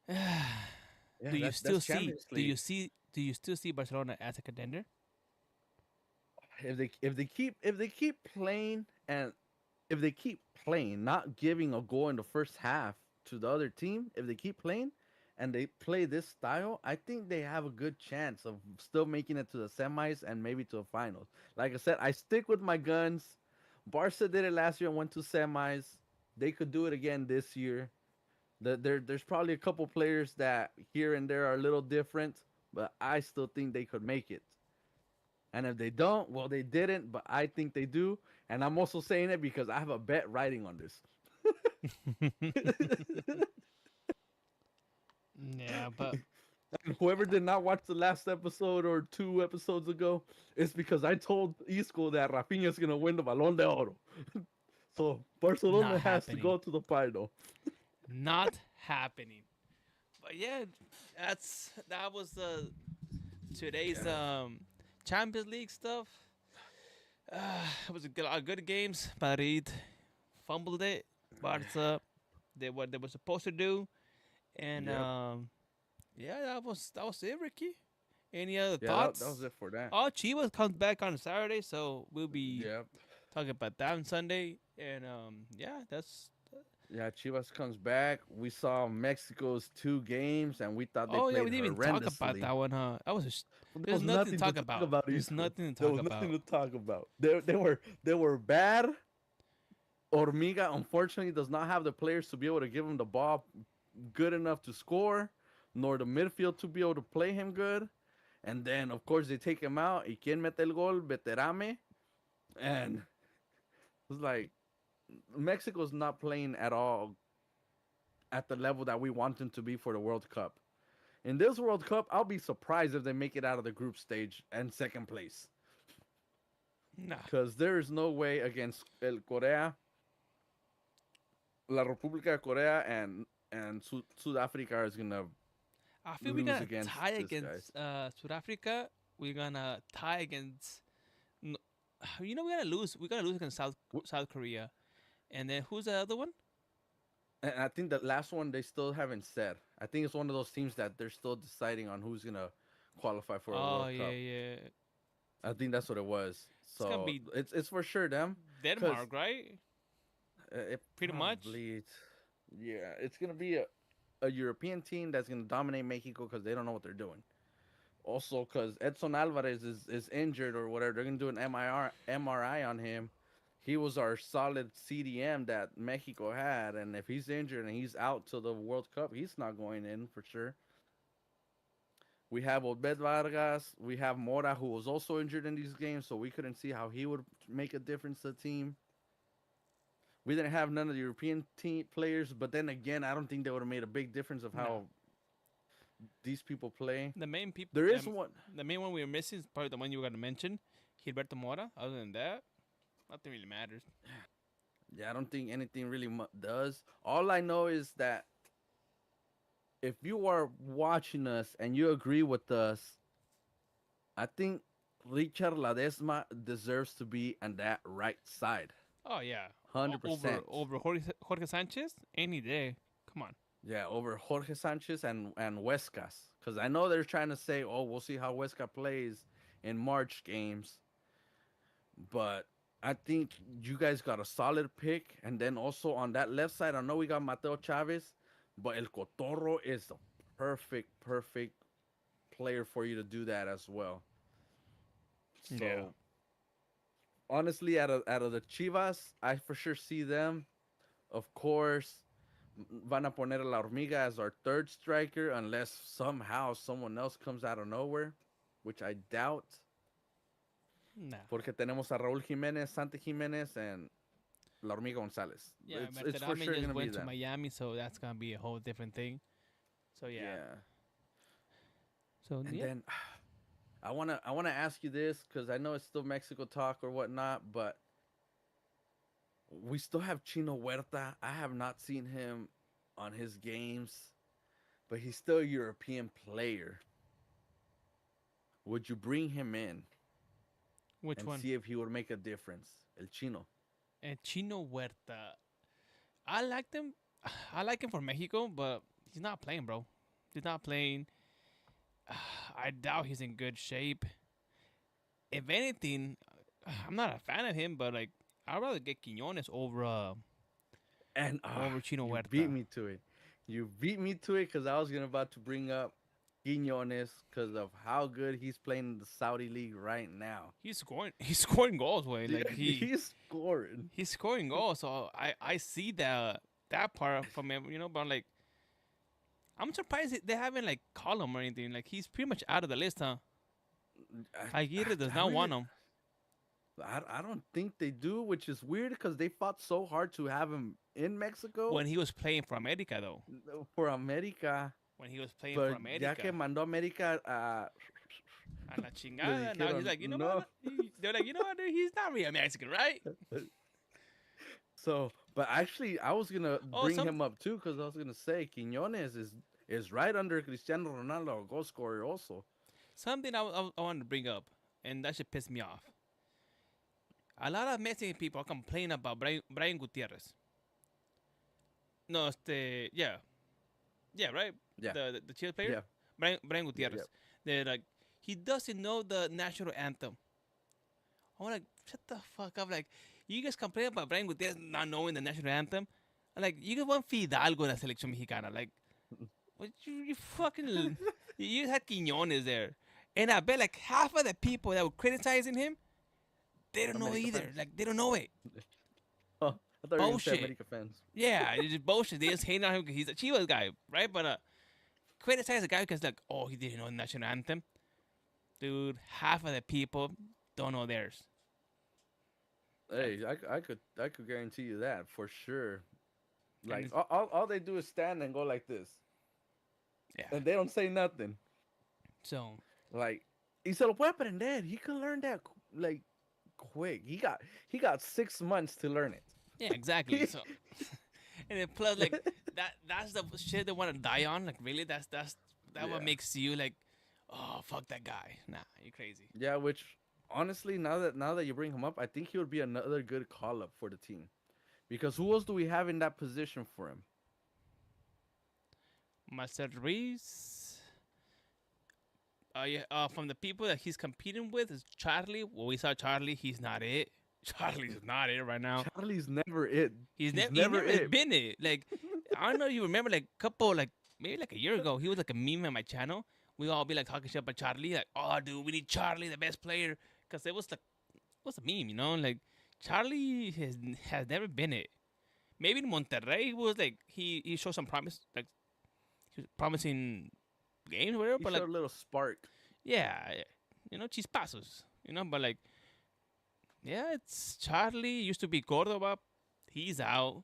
Yeah, do you that's still see? Champions League. Do you still see Barcelona as a contender? If they keep playing and if they keep playing, not giving a goal in the first half to the other team, if they keep playing and they play this style, I think they have a good chance of still making it to the semis and maybe to the finals. Like I said, I stick with my guns. Barca did it last year and went to semis. They could do it again this year. There's probably a couple players that here and there are a little different, but I still think they could make it. And if they don't, well, they didn't, but I think they do. And I'm also saying it because I have a bet riding on this. Yeah, but And whoever did not watch the last episode or 2 episodes ago, it's because I told Isco that Rafinha is going to win the Balón de Oro. So Barcelona not has to happening. go to the final. Not happening. But yeah, that was today's Yeah. Champions League stuff. It was a lot of good games. Madrid fumbled it. Barca did what they were supposed to do, and Yep. yeah, that was it, Ricky. Any other Yeah, that was thoughts? it for that. Oh, Chivas comes back on Saturday, so we'll be Yep. talking about that on Sunday. And yeah, that's. Yeah, Chivas comes back. We saw Mexico's 2 games, and we thought they Oh yeah, we played didn't even talk about horrendously. that one, huh? That was There there's was nothing to nothing to talk talk about. about, There's Isco. nothing to There talk was nothing about. to talk about. They were bad. Hormiga unfortunately does not have the players to be able to give him the ball good enough to score, nor the midfield to be able to play him good. And then of course they take him out. Y quien mete el gol, Veterame, and it's like Mexico's not playing at all at the level that we want them to be for the World Cup. In this World Cup, I'll be surprised if they make it out of the group stage and second place. Nah, Because there is no way against El Corea, La República de Corea, and South Africa is gonna I feel we're lose gonna against tie this guy. against South Africa. We're gonna tie against. n- we're gonna lose. We're gonna lose against South Korea, and then who's the other one? And I think the last one they still haven't said. I think it's one of those teams that they're still deciding on who's gonna qualify for a Oh World yeah, Cup. yeah. I think that's what it was. It's gonna So be it's for sure them. Because Denmark, right? it Pretty much. probably, yeah, it's gonna be a European team that's gonna dominate Mexico because they don't know what they're doing. Also, because Edson Alvarez is injured or whatever, they're gonna do an MRI on him. He was our solid CDM that Mexico had, and if he's injured and he's out till the World Cup, he's not going in for sure. We have Obed Vargas. We have Mora, who was also injured in these games, so we couldn't see how he would make a difference to the team. We didn't have none of the European team players, but then again, I don't think they would have made a big difference of No, how these people play. the main people, There is one. the main one we were missing is probably the one you were gonna mention, Gilberto Mora. Other than that, nothing really matters. Yeah, I don't think anything really does. All I know is that if you are watching us and you agree with us, I think Richard Ladesma deserves to be on that right side. Oh yeah, 100%. over Jorge Sanchez any day. Come on. Yeah, over Jorge Sanchez and Huescas. Because I know they're trying to say, oh, we'll see how Huesca plays in March games. But I think you guys got a solid pick. And then also on that left side, I know we got Mateo Chavez, but El Cotorro is the perfect player for you to do that as well. So Yeah. honestly, out of the Chivas, I for sure see them. Of course, van a poner a La Hormiga as our third striker unless somehow someone else comes out of nowhere, which I doubt. Nah. Porque tenemos a Raúl Jiménez, Santi Jiménez, and La Hormiga González. Yeah, It's for Berterame sure just gonna be went to them. Miami, so that's gonna be a whole different thing. So yeah. Yeah. So And yeah. then I wanna ask you this because I know it's still Mexico talk or whatnot, but we still have Chino Huerta. I have not seen him on his games, but he's still a European player. Would you bring him in Which and one? see if he would make a difference? El Chino. Chino Huerta. I like them. I like him for Mexico, but he's not playing, bro. He's not playing. I doubt he's in good shape. If anything, I'm not a fan of him, but like I'd rather get Quiñones And over Chino you Huerta. beat me to it. You beat me to it because I was about to bring up Quinones because of how good he's playing in the Saudi league right now. He's scoring. He's scoring goals, way like He's scoring. he's scoring goals. So I see that part from him, but like I'm surprised they haven't like called him or anything. Like he's pretty much out of the list, huh? Aguirre does not want him. I don't think they do, which is weird because they fought so hard to have him in Mexico When he was playing for America, though. for America. When he was playing But for ya America. que mandó a America, A la chingada. Now he's dijeron, like, you know "No." what? They're like, you know what, dude? He's not real Mexican, right? So, but actually, I was gonna Oh, bring him up too because I was gonna say Quinones is right under Cristiano Ronaldo, a goal scorer also. Something I wanted to bring up, and that should piss me off. A lot of Mexican people are complaining about Brian Gutierrez. No, yeah. Yeah, right? Yeah. The Chile player? Yeah. Brian Gutierrez. yeah. They're like, he doesn't know the national anthem. I'm like, shut the fuck up. Like, you guys complain about Brian Gutierrez not knowing the national anthem? I'm like, you guys want Fidalgo in la selección mexicana. Like, what you fucking... you had Quiñones there. And I bet like half of the people that were criticizing him, they don't know America either. fans. Like, they don't know it. Oh, I thought you were gonna say Bullshit. America fans. Yeah, it's just bullshit. They just hate on him because he's a Chivas guy, right? But criticize the guy because like, oh, he didn't know the national anthem. Dude, half of the people don't know theirs. Hey, I could guarantee you that for sure. Like it's- all they do is stand and go like this, Yeah. and they don't say nothing. So Like, y se lo puede aprender. He could learn that like quick. He got 6 months to learn it. yeah, exactly. So and then plus like that's the shit they want to die on. Like really, that Yeah. what makes you like, oh fuck that guy. Nah, you're crazy. Yeah, which honestly, now that you bring him up, I think he would be another good call up for the team. Because who else do we have in that position for him? Marcel Ruiz. Yeah. From the people that he's competing with is Charlie. Well, we saw Charlie. He's not it. Charlie's not it right now. Charlie's never it. He's He's never never it. been it. Like I don't know. You remember like couple like maybe like a year ago, he was like a meme on my channel. We all be like talking shit about Charlie. Like, oh dude, we need Charlie, the best player, because it was like what's a meme, Like Charlie has never been it. Maybe in Monterrey, he was like he showed some promise, like he was promising games, whatever. He But like, showed a little spark. yeah, chispazos, But like, yeah, it's Charlie used to be Cordoba. He's out.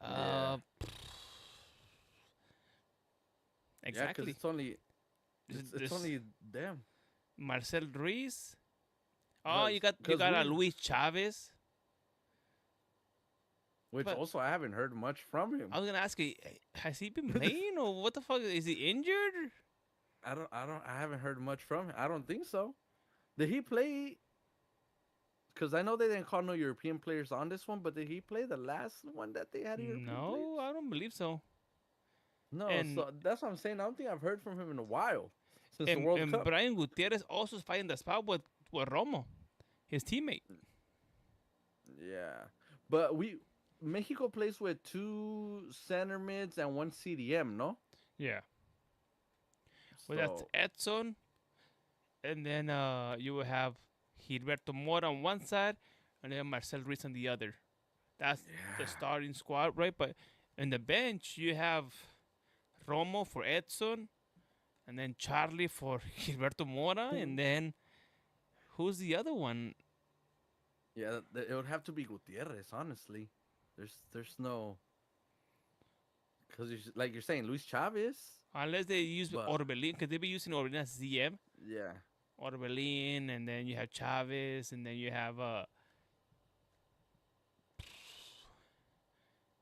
Yeah. Uh, Yeah, because exactly. it's only it's This only them. Marcel Ruiz. Oh, Because you got a Luis Chavez. which But also I haven't heard much from him. I was gonna ask you, has he been playing or what the fuck? Is he injured? I haven't heard much from him. I don't think so. Did he play? Because I know they didn't call no European players on this one, but did he play the last one that they had European No, players? I don't believe so. No, And so that's what I'm saying. I don't think I've heard from him in a while since the World and Cup. Brian Gutierrez also is fighting the spot with Romo, his teammate. Yeah, but Mexico plays with two center mids and one CDM, no? Yeah. Well, that's So Edson, and then you will have Gilberto Mora on one side, and then Marcel Ruiz on the other. That's the yeah, starting squad, right? But in the bench, you have Romo for Edson, and then Charlie for Gilberto Mora, and then who's the other one? yeah, it would have to be Gutierrez. Honestly, there's no because like you're saying Luis Chavez, Unless they use but Orbelin, because they be using Orbelin as ZM. yeah, Orbelin, and then you have Chavez, and then you have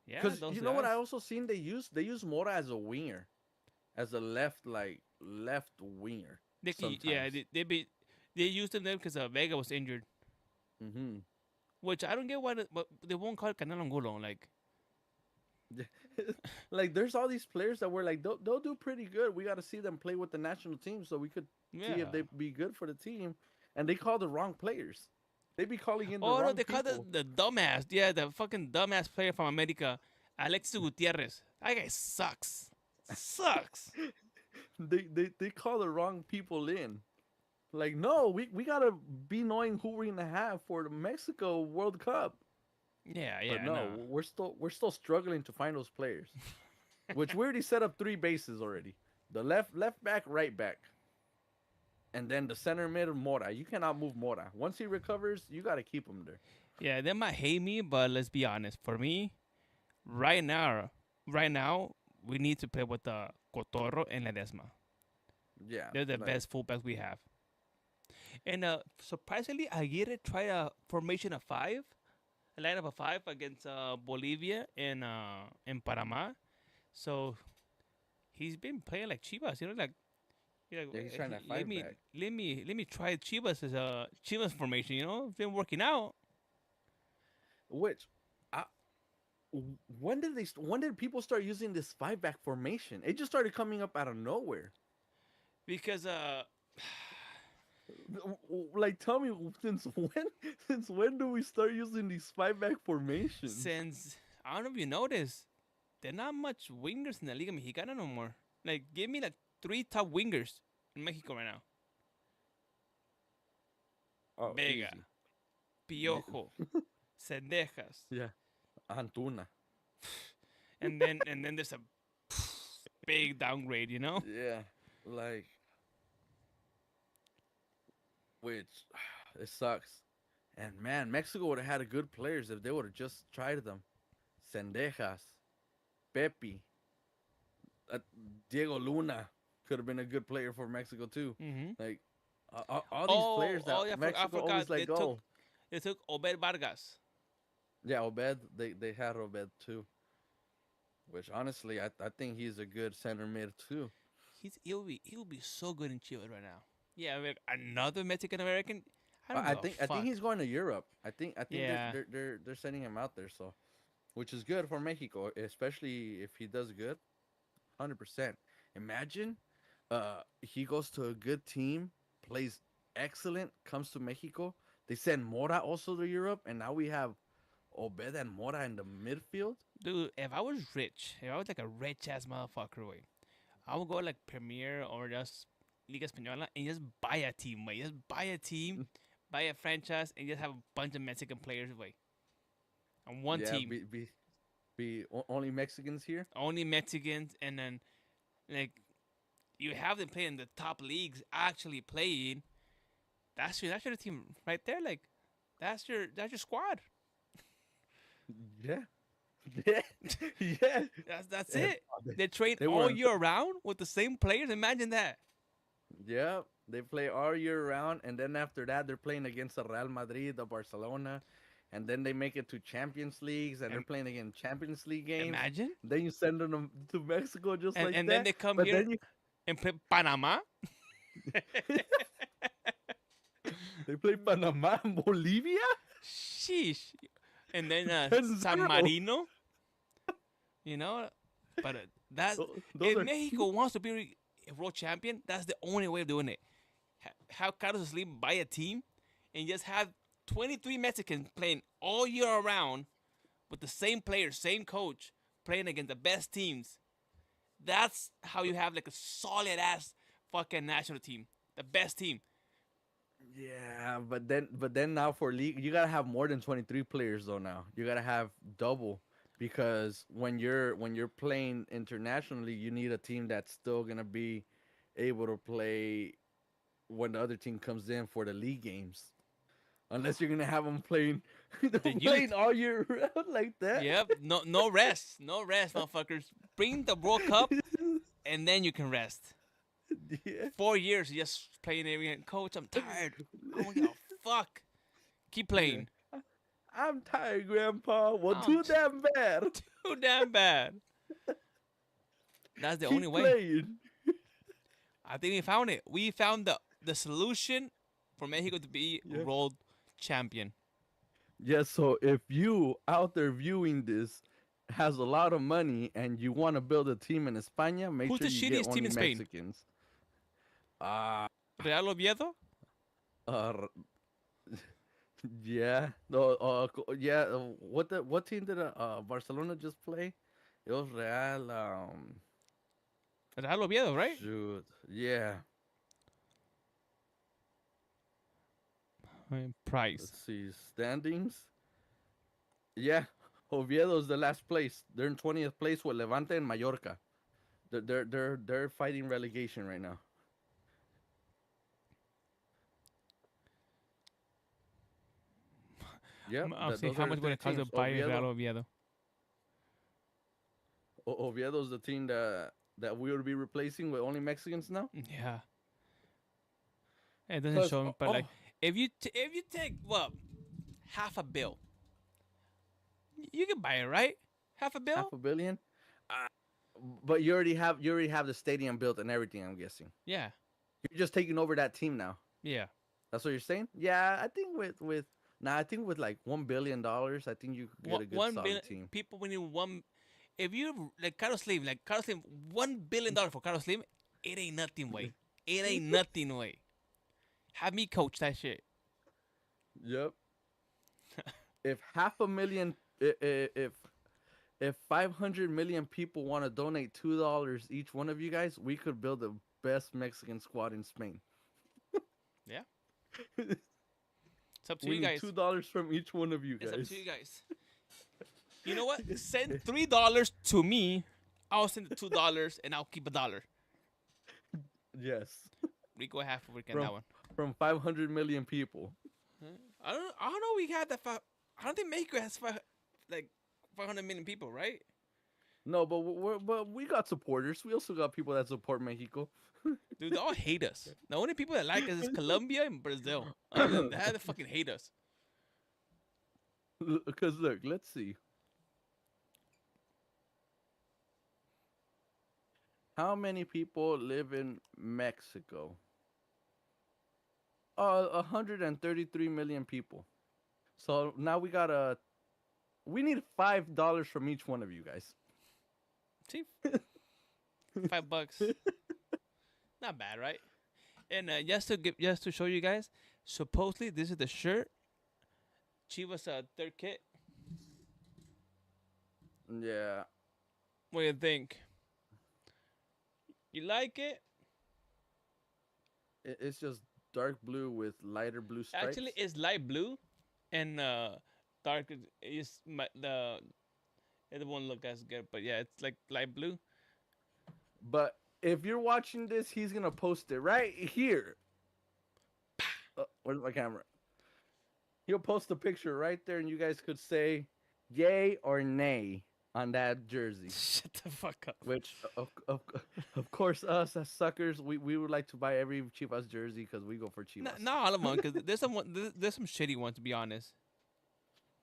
yeah, because those you know what guys. I also seen they use Mora as a winger, as a left winger Yeah, sometimes. they used them because Vega was injured, Mm-hmm. which I don't get why, but they won't call Canelo Angulo. Like, Like there's all these players that were like they'll do pretty good. We got to see them play with the national team so we could see if yeah. they be good for the team. And they call the wrong players. They be calling in the Oh no, wrong they call people. the dumbass. Yeah, the fucking dumbass player from America, Alexis Gutierrez. That guy sucks. Sucks. They call the wrong people in. Like no, we gotta be knowing who we're gonna have for the Mexico World Cup. Yeah, But yeah, no, no. we're still struggling to find those players. Which we already set up three bases already. The left back, right back. And then the center mid Mora. You cannot move Mora. Once he recovers, you got to keep him there. Yeah, they might hate me, but let's be honest. For me, right now, we need to play with Cotorro and Ledesma. Yeah, They're the like best fullbacks we have. And surprisingly, Aguirre tried a formation of five, a lineup of five against Bolivia and Panama. So he's been playing like Chivas, like yeah, he's trying to fight back. let me try Chivas as a Chivas formation. It's been working out Which, I, when did people start using this five back formation? It just started coming up out of nowhere. because Like, tell me since when? Since when do we start using these five back formations? since I don't know if you noticed, there are not much wingers in the Liga Mexicana no more. Like, give me like three top wingers in Mexico right now: Oh, Vega, easy. Piojo, Cendejas, Yeah, Antuna. and then there's a big downgrade. Yeah, like which it sucks. And man, Mexico would have had a good players if they would have just tried them. Sendejas, Pepe, uh, Diego Luna could have been a good player for Mexico too. Mm-hmm. Like all these players that yeah, I Mexico forgot. always let go. They took Obed Vargas. Yeah, Obed, they had Obed too. Which honestly, I think he's a good center mid too. He'll be so good in Chivas right now. Yeah, like another Mexican American. I don't I give a think I think fuck. he's going to Europe. I think Yeah, they're sending him out there, so which is good for Mexico, especially if he does good. 100%. Imagine he goes to a good team, plays excellent, comes to Mexico. They send Mora also to Europe, and now we have Obed and Mora in the midfield. dude. If I was rich, if I was like a rich ass motherfucker, way, I would go like Premier or just Liga Española and just buy a team, way. Just buy a team, buy a franchise, and just have a bunch of Mexican players, way, on one Yeah, team. only Mexicans here. Only Mexicans, and then like you have them playing in the top leagues, actually playing. That's your team right there. Like that's your squad. Yeah, yeah, yeah. That's And, it. They train they were all on. year round with the same players. Imagine that. Yeah, they play all year round, and then after that, they're playing against the Real Madrid, the Barcelona, and then they make it to Champions Leagues, and they're Im- playing again Champions League games. Imagine. Then you send them to Mexico just And like and then that. they come But here then you and play Panama. they play Panama and Bolivia. Sheesh. And then 10-0. San Marino. You know, but that Those if are Mexico wants to be a world champion, that's the only way of doing it. Have Carlos Slim buy a team and just have 23 Mexicans playing all year around with the same players, same coach, playing against the best teams. That's how you have like a solid ass fucking national team, the best team. yeah, but then now for league, you gotta have more than 23 players though. Now you gotta have double because when you're playing internationally, you need a team that's still gonna be able to play when the other team comes in for the league games. Unless you're gonna have them playing, The youth. playing all year round like that. Yep. No rest. No rest, motherfuckers. Bring the World Cup and then you can rest. Yeah. 4 years just playing every game. Coach, I'm tired. I don't give a fuck. Keep Yeah. playing. I'm tired, Grandpa. Well, I'm too damn bad. too damn bad. That's the only Keep way. playing. I think we found it. We found the solution for Mexico to be Yeah. world champion. Yes. So if you out there viewing this has a lot of money and you want to build a team in España, make Who's sure the you get shittiest team only in Spain? Mexicans. Uh, Real Oviedo? uh, yeah. No. Yeah. What team did Barcelona just play? It was Real. Real Oviedo, right? Shoot. Yeah. Price. Let's see standings. Yeah, Oviedo's the last place. They're in 20th place with Levante and Mallorca. They're fighting relegation right now. Yep, I'll see those how are the much would three it cost to teams. buy Real Oviedo. Oviedo's the team that we will be replacing with only Mexicans now. Yeah. It doesn't 'Cause, show me, but oh, like if you take what half a bill, you can buy it, right? Half a bill? half a billion. Uh, but you already have the stadium built and everything. I'm guessing Yeah. you're just taking over that team now. Yeah. That's what you're saying? Yeah, I think I think with like $1 billion, I think you could get a good One solid billion team. people winning one. If you like Carlos Slim, $1 billion for Carlos Slim, it ain't nothing, way. It ain't nothing, way. Have me coach that shit. Yep. If half a million, if 500 million people want to donate $2 each one of you guys, we could build the best Mexican squad in Spain. Yeah. It's up to We you need guys. $2 from each one of you It's guys. up to you guys. You know what? Send $3 to me. I'll send the $2 and I'll keep $1. Yes, Rico half we can from that one. from 500 million people. I don't know. We had that. I don't think Mexico has like 500 million people, right? No, but we got supporters. We also got people that support Mexico. Dude, they all hate us. The only people that like us is Colombia and Brazil. Other than that, they fucking hate us. Because look, let's see. How many people live in Mexico? 133 million people. So now we need $5 from each one of you guys. See, $5. Not bad, right? And just to show you guys, supposedly this is the shirt. Chivas third kit. Yeah. What do you think? You like it? It's just dark blue with lighter blue stripes. Actually, it's light blue, and dark is the other one look as good. But yeah, it's like light blue. But If you're watching this, he's gonna post it right here. Where's my camera? He'll post a picture right there, and you guys could say yay or nay on that jersey. Shut the fuck up. Which, of course, us as suckers, we would like to buy every Chivas jersey because we go for No, Chivas. not all of them, because there's some shitty ones, to be honest.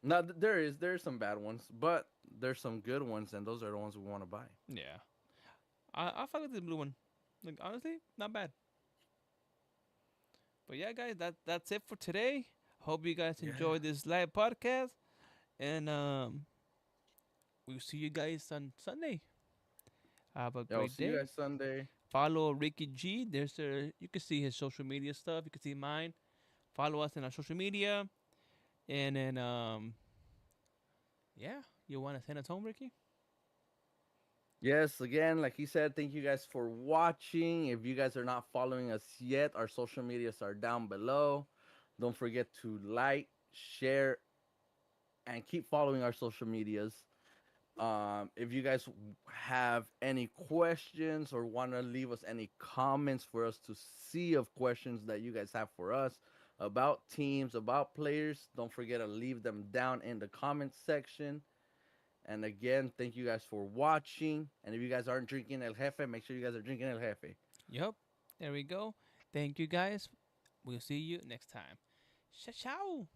Now there's some bad ones, but there's some good ones, and those are the ones we want to buy. Yeah, I fuck with the blue one. Like honestly, not bad. But yeah, guys, that's it for today. Hope you guys Yeah. enjoyed this live podcast, and we'll see you guys on Sunday. Have a Yeah, I'll great see you day. guys Sunday. Follow Ricky G. You can see his social media stuff. You can see mine. Follow us in our social media, and then yeah, you want to send us home, Ricky? Yes, again, like he said, thank you guys for watching. If you guys are not following us yet, our social medias are down below. Don't forget to like, share, and keep following our social medias. If you guys have any questions or want to leave us any comments for us to see of questions that you guys have for us about teams, about players, don't forget to leave them down in the comments section. And again, thank you guys for watching. And if you guys aren't drinking El Jefe, make sure you guys are drinking El Jefe. Yep. There we go. Thank you guys. We'll see you next time. Ciao.